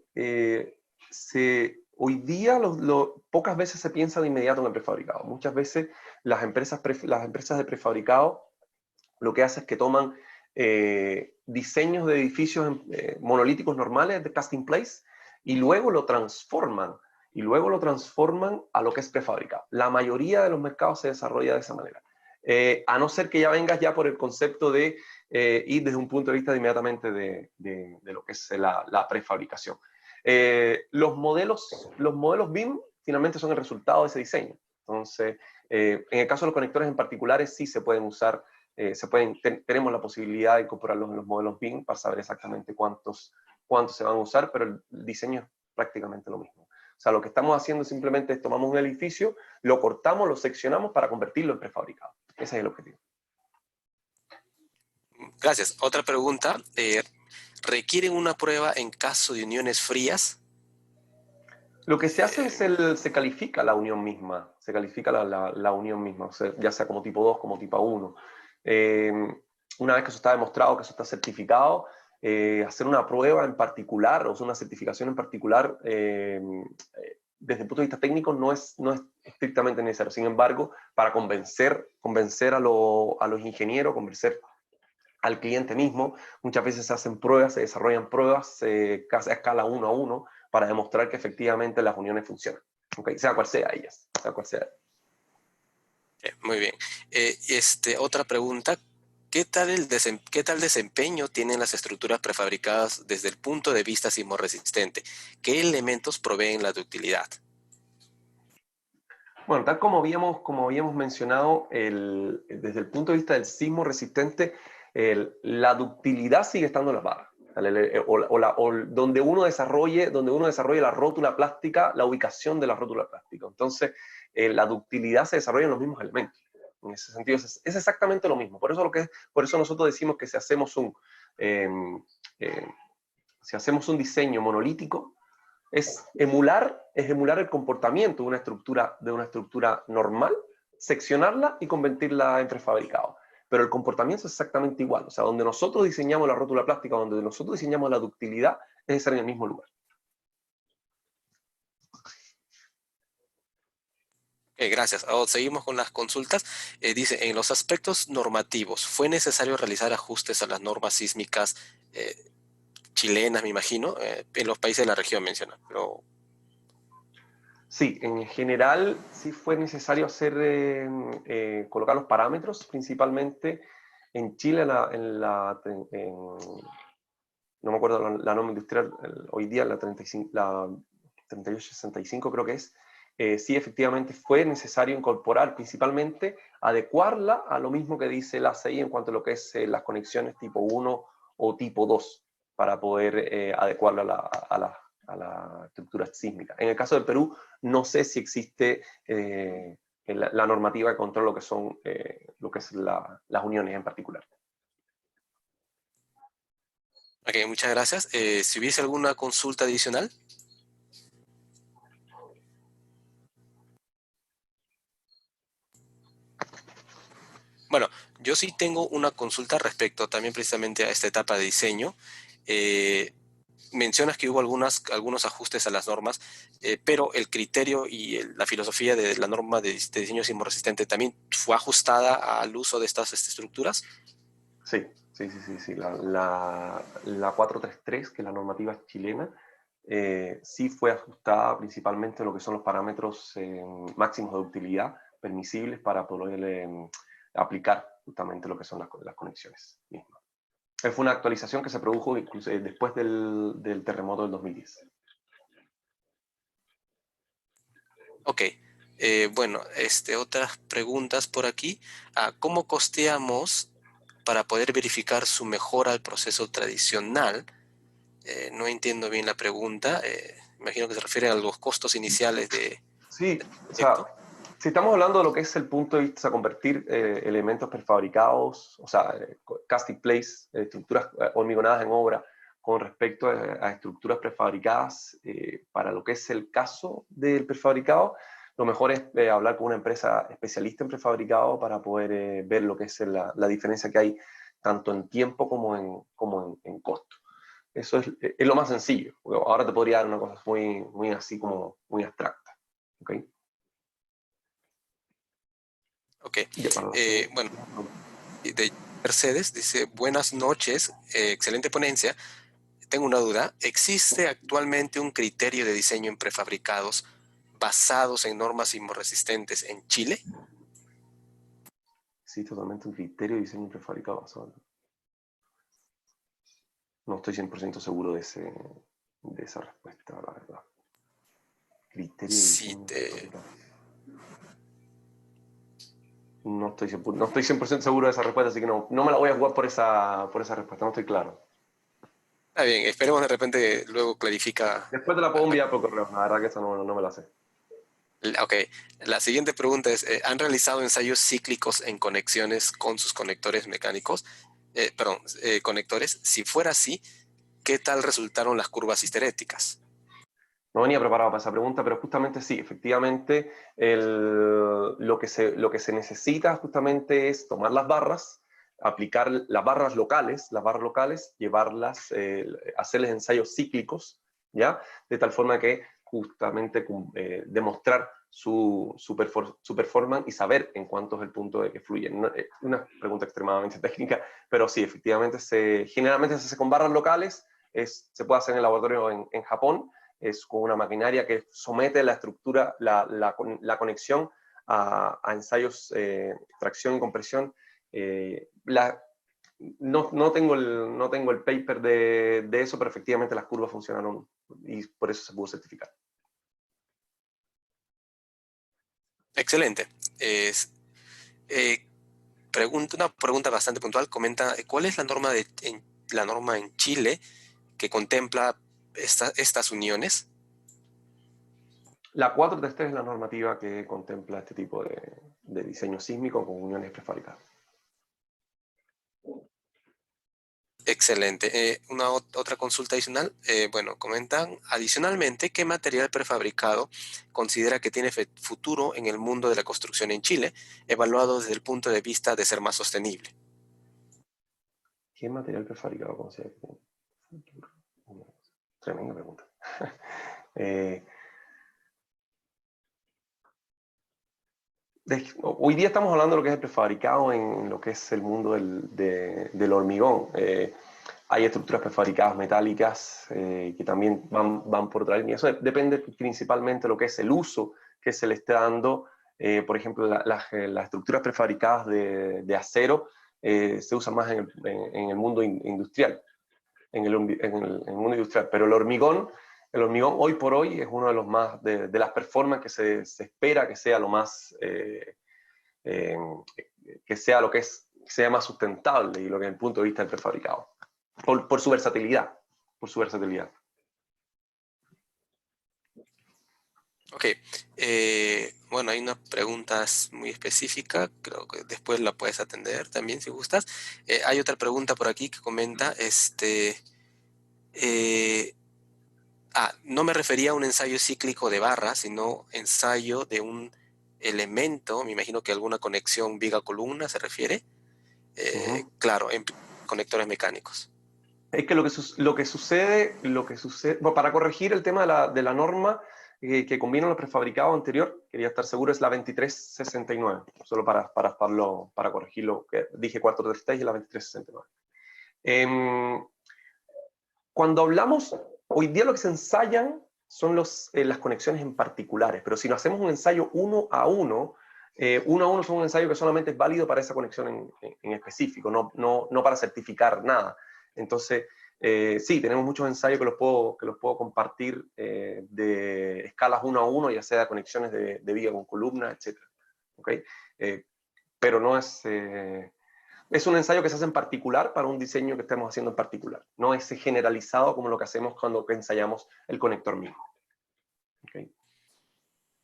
hoy día pocas veces se piensa de inmediato en el prefabricado. Muchas veces las empresas de prefabricado lo que hacen es que toman diseños de edificios monolíticos normales de cast in place y luego lo transforman a lo que es prefabricado. La mayoría de los mercados se desarrolla de esa manera. A no ser que ya vengas ya por el concepto de ir desde un punto de vista inmediatamente de lo que es la prefabricación. Los modelos BIM finalmente son el resultado de ese diseño. Entonces, en el caso de los conectores en particulares, sí se pueden usar, tenemos la posibilidad de incorporarlos en los modelos BIM para saber exactamente cuántos se van a usar, pero el diseño es prácticamente lo mismo. O sea, lo que estamos haciendo simplemente es tomamos un edificio, lo cortamos, lo seccionamos para convertirlo en prefabricado. Ese es el objetivo. Gracias. Otra pregunta. ¿Requieren una prueba en caso de uniones frías? Lo que se hace es se califica la unión misma. Se califica la unión misma, o sea, ya sea como tipo 2, como tipo 1. Una vez que eso está demostrado, que eso está certificado, hacer una prueba en particular, o sea, una certificación en particular, desde el punto de vista técnico no es estrictamente necesario. Sin embargo, para convencer a los ingenieros, convencer al cliente mismo, muchas veces se hacen pruebas, se desarrollan pruebas a escala 1 a 1 para demostrar que efectivamente las uniones funcionan. Okay, sea cual sea ellas, sea cual sea. Muy bien. Otra pregunta. ¿Qué tal desempeño tienen las estructuras prefabricadas desde el punto de vista sismorresistente? ¿Qué elementos proveen la ductilidad? Bueno, tal como habíamos mencionado, desde el punto de vista del sismo resistente, la ductilidad sigue estando en las barras. Donde uno desarrolle la rótula plástica, la ubicación de la rótula plástica. Entonces, la ductilidad se desarrolla en los mismos elementos. En ese sentido, es exactamente lo mismo. Por eso nosotros decimos que si hacemos un diseño monolítico, es emular el comportamiento de una estructura normal, seccionarla y convertirla en prefabricado. Pero el comportamiento es exactamente igual. O sea, donde nosotros diseñamos la rótula plástica, donde nosotros diseñamos la ductilidad, es estar en el mismo lugar. Gracias. Seguimos con las consultas. Dice, en los aspectos normativos, ¿fue necesario realizar ajustes a las normas sísmicas chilenas, me imagino, en los países de la región mencionan? Pero... Sí, en general sí fue necesario colocar los parámetros, principalmente en Chile, no me acuerdo la norma industrial, hoy día la 3865 creo que es. Sí, efectivamente fue necesario incorporar, principalmente adecuarla a lo mismo que dice la ACI en cuanto a lo que es las conexiones tipo 1 o tipo 2, para poder adecuarla a la estructura sísmica. En el caso del Perú, no sé si existe la normativa que controla lo que son las uniones en particular. Ok, muchas gracias. Si hubiese alguna consulta adicional. Bueno, yo sí tengo una consulta respecto también precisamente a esta etapa de diseño. Mencionas que hubo algunos ajustes a las normas, pero el criterio y la filosofía de la norma de diseño sismorresistente también fue ajustada al uso de estas estructuras. Sí. La 433, que es la normativa chilena, sí fue ajustada principalmente a lo que son los parámetros máximos de ductilidad permisibles para poder aplicar justamente lo que son las conexiones mismas. Fue una actualización que se produjo incluso después del terremoto del 2010. Ok. Bueno, otras preguntas por aquí. ¿Cómo costeamos para poder verificar su mejora al proceso tradicional? No entiendo bien la pregunta. Imagino que se refiere a los costos iniciales de Sí, o sea, proyecto. si estamos hablando de lo que es el punto de vista de convertir elementos prefabricados, o sea, casting place, estructuras hormigonadas en obra, con respecto a estructuras prefabricadas, para lo que es el caso del prefabricado, lo mejor es hablar con una empresa especialista en prefabricado para poder ver lo que es la diferencia que hay tanto en tiempo como en costo. Eso es lo más sencillo. Ahora te podría dar una cosa muy, muy así como muy abstracta. ¿Ok? Ok. Ya para la Bueno, de Mercedes dice, buenas noches, excelente ponencia. Tengo una duda. ¿Existe actualmente un criterio de diseño en prefabricados basados en normas sismorresistentes en Chile? Sí, totalmente un criterio de diseño prefabricado basado. No estoy 100% seguro de esa respuesta, la verdad. Criterio de Sí, diseño prefabricado. No estoy 100% seguro de esa respuesta, así que no me la voy a jugar por esa respuesta, no estoy claro. está bien, esperemos de repente luego clarifica. Después te la puedo enviar por correo, la verdad que esa no me la sé. Ok, la siguiente pregunta es, ¿han realizado ensayos cíclicos en conexiones con sus conectores mecánicos? Conectores. Si fuera así, ¿qué tal resultaron las curvas histeréticas? No venía preparado para esa pregunta, pero justamente sí, efectivamente, lo que se necesita justamente es tomar las barras, aplicar las barras locales, llevarlas, hacerles ensayos cíclicos, ¿ya? De tal forma que justamente demostrar su performance y saber en cuánto es el punto de que fluyen. Una pregunta extremadamente técnica, pero sí, efectivamente, generalmente se hace con barras locales, se puede hacer en el laboratorio en Japón, es con una maquinaria que somete la estructura, la conexión a ensayos tracción y compresión. No tengo el paper de eso, pero efectivamente las curvas funcionaron y por eso se pudo certificar. Excelente. Una pregunta bastante puntual. Comenta, ¿cuál es la norma en Chile que contempla estas uniones? La 433 es la normativa que contempla este tipo de diseño sísmico con uniones prefabricadas. Excelente. Otra consulta adicional. Bueno, comentan, adicionalmente, ¿qué material prefabricado considera que tiene futuro en el mundo de la construcción en Chile, evaluado desde el punto de vista de ser más sostenible? ¿Qué material prefabricado considera que tiene futuro? Tremenda pregunta. Hoy día estamos hablando de lo que es el prefabricado en lo que es el mundo del hormigón. Hay estructuras prefabricadas metálicas que también van por otra línea. Eso depende principalmente de lo que es el uso que se le está dando. Por ejemplo, las estructuras prefabricadas de acero se usan más en el mundo industrial. En el mundo industrial. Pero el hormigón hoy por hoy es uno de los más, de las performances que se espera que sea lo más, que sea lo que sea más sustentable y lo que es el punto de vista del prefabricado. Por su versatilidad. Ok. Bueno, hay una pregunta muy específica, creo que después la puedes atender también si gustas. Hay otra pregunta por aquí que comenta, no me refería a un ensayo cíclico de barra, sino ensayo de un elemento, me imagino que alguna conexión viga-columna se refiere, claro, en conectores mecánicos. Es que lo que sucede, bueno, para corregir el tema de la norma que combina los prefabricados anterior, quería estar seguro, es la 2369, solo para corregirlo, que dije 436 y la 2369. Cuando hablamos, hoy día lo que se ensayan son las conexiones en particulares, pero si no hacemos un ensayo uno a uno son un ensayo que solamente es válido para esa conexión en específico, no para certificar nada. Entonces, Sí, tenemos muchos ensayos que los puedo compartir de escalas 1 a 1, ya sea conexiones de vía con columna, etc. ¿Okay? Pero no es... es un ensayo que se hace en particular para un diseño que estemos haciendo en particular. No es generalizado como lo que hacemos cuando ensayamos el conector mismo. ¿Okay?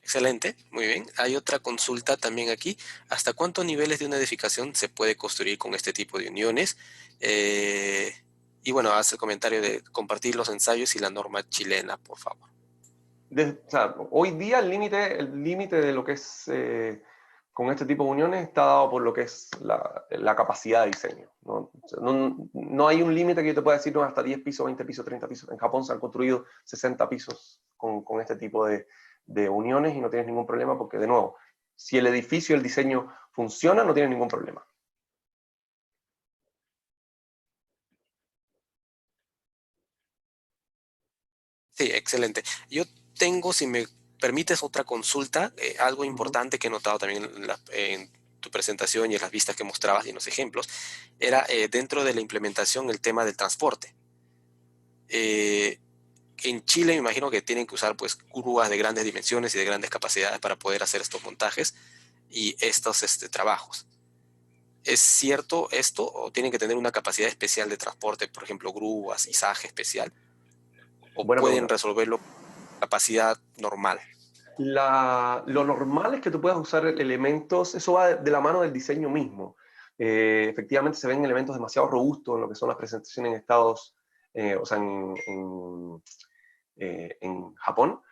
Excelente, muy bien. Hay otra consulta también aquí. ¿Hasta cuántos niveles de una edificación se puede construir con este tipo de uniones? Y bueno, hace el comentario de compartir los ensayos y la norma chilena, por favor. O sea, hoy día el límite de lo que es con este tipo de uniones está dado por lo que es la capacidad de diseño. ¿No? O sea, no hay un límite que yo te pueda decir, no, hasta 10 pisos, 20 pisos, 30 pisos. En Japón se han construido 60 pisos con este tipo de uniones y no tienes ningún problema porque, de nuevo, si el edificio, el diseño funciona, no tienes ningún problema. Sí, excelente. Yo tengo, si me permites, otra consulta, algo importante que he notado también en tu presentación y en las vistas que mostrabas y en los ejemplos, era dentro de la implementación el tema del transporte. En Chile me imagino que tienen que usar pues grúas de grandes dimensiones y de grandes capacidades para poder hacer estos montajes y estos trabajos. ¿Es cierto esto o tienen que tener una capacidad especial de transporte, por ejemplo, grúas, izaje especial? ¿O Buena pueden pregunta. resolverlo con capacidad normal? Lo normal es que tú puedas usar elementos, eso va de la mano del diseño mismo. Efectivamente se ven elementos demasiado robustos en lo que son las presentaciones en Estados, o sea, en Japón,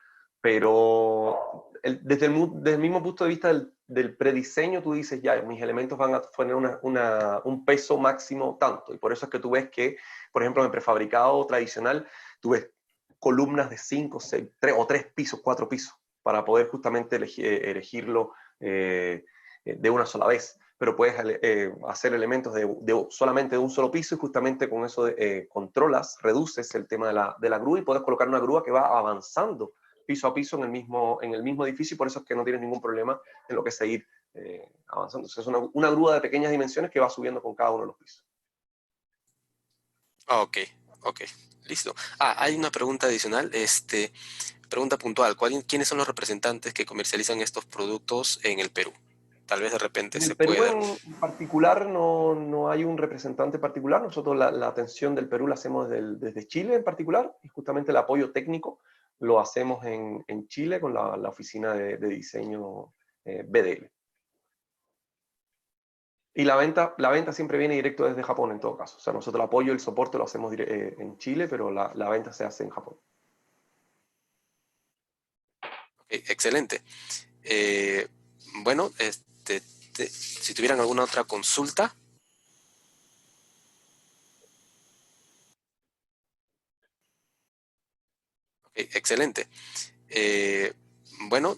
pero desde el mismo punto de vista del prediseño, tú dices, ya, mis elementos van a tener un peso máximo tanto, y por eso es que tú ves que, por ejemplo, en el prefabricado tradicional, tú ves columnas de 5, 6, 3 o 3 pisos, 4 pisos, para poder justamente elegirlo de una sola vez. Pero puedes hacer elementos solamente de un solo piso y justamente con eso controlas, reduces el tema de la grúa y puedes colocar una grúa que va avanzando piso a piso en el mismo edificio y por eso es que no tienes ningún problema en lo que es seguir avanzando. Entonces es una grúa de pequeñas dimensiones que va subiendo con cada uno de los pisos. Ok, ok, listo. Hay una pregunta adicional, pregunta puntual. ¿Quiénes son los representantes que comercializan estos productos en el Perú? Tal vez de repente En se el Perú pueda. en particular no hay un representante particular. Nosotros la atención del Perú la hacemos desde Chile en particular y justamente el apoyo técnico lo hacemos en Chile con la oficina de diseño BDL. Y la venta siempre viene directo desde Japón en todo caso. O sea, nosotros el apoyo y el soporte lo hacemos en Chile, pero la venta se hace en Japón. Okay, excelente. Bueno, si tuvieran alguna otra consulta. Okay, excelente. Bueno,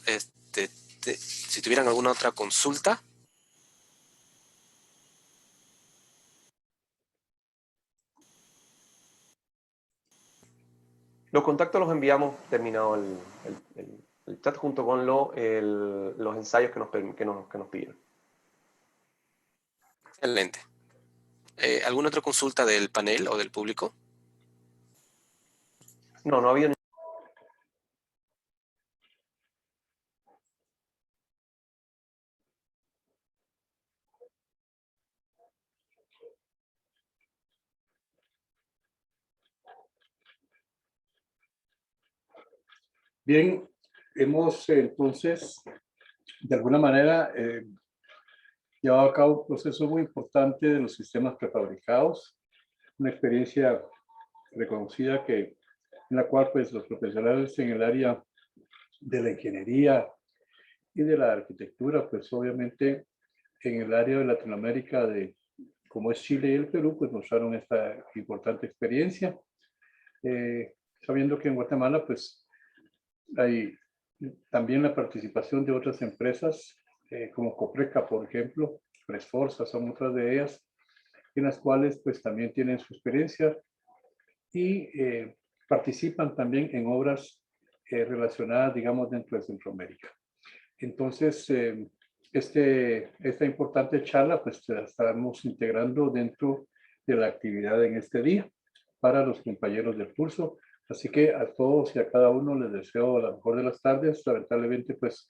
si tuvieran alguna otra consulta. Los contactos los enviamos terminado el chat junto con los ensayos que nos pidieron. Excelente. ¿Alguna otra consulta del panel o del público? No ha habido. Bien, hemos entonces, de alguna manera, llevado a cabo un proceso muy importante de los sistemas prefabricados, una experiencia reconocida en la cual pues, los profesionales en el área de la ingeniería y de la arquitectura, pues obviamente en el área de Latinoamérica, como es Chile y el Perú, pues mostraron esta importante experiencia, sabiendo que en Guatemala pues hay también la participación de otras empresas, como Copreca, por ejemplo, Presforza, son otras de ellas, en las cuales pues también tienen su experiencia y participan también en obras relacionadas, digamos, dentro de Centroamérica. Entonces, esta importante charla, pues la estamos integrando dentro de la actividad en este día. para los compañeros del curso. Así que a todos y a cada uno les deseo la mejor de las tardes. Lamentablemente, pues,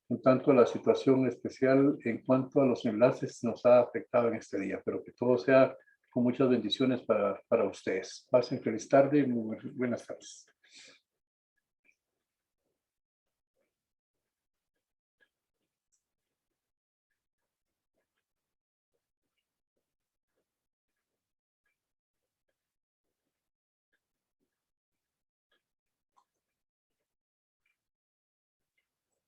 un tanto la situación especial en cuanto a los enlaces nos ha afectado en este día, pero que todo sea con muchas bendiciones para ustedes. Pasen feliz tarde y muy buenas tardes.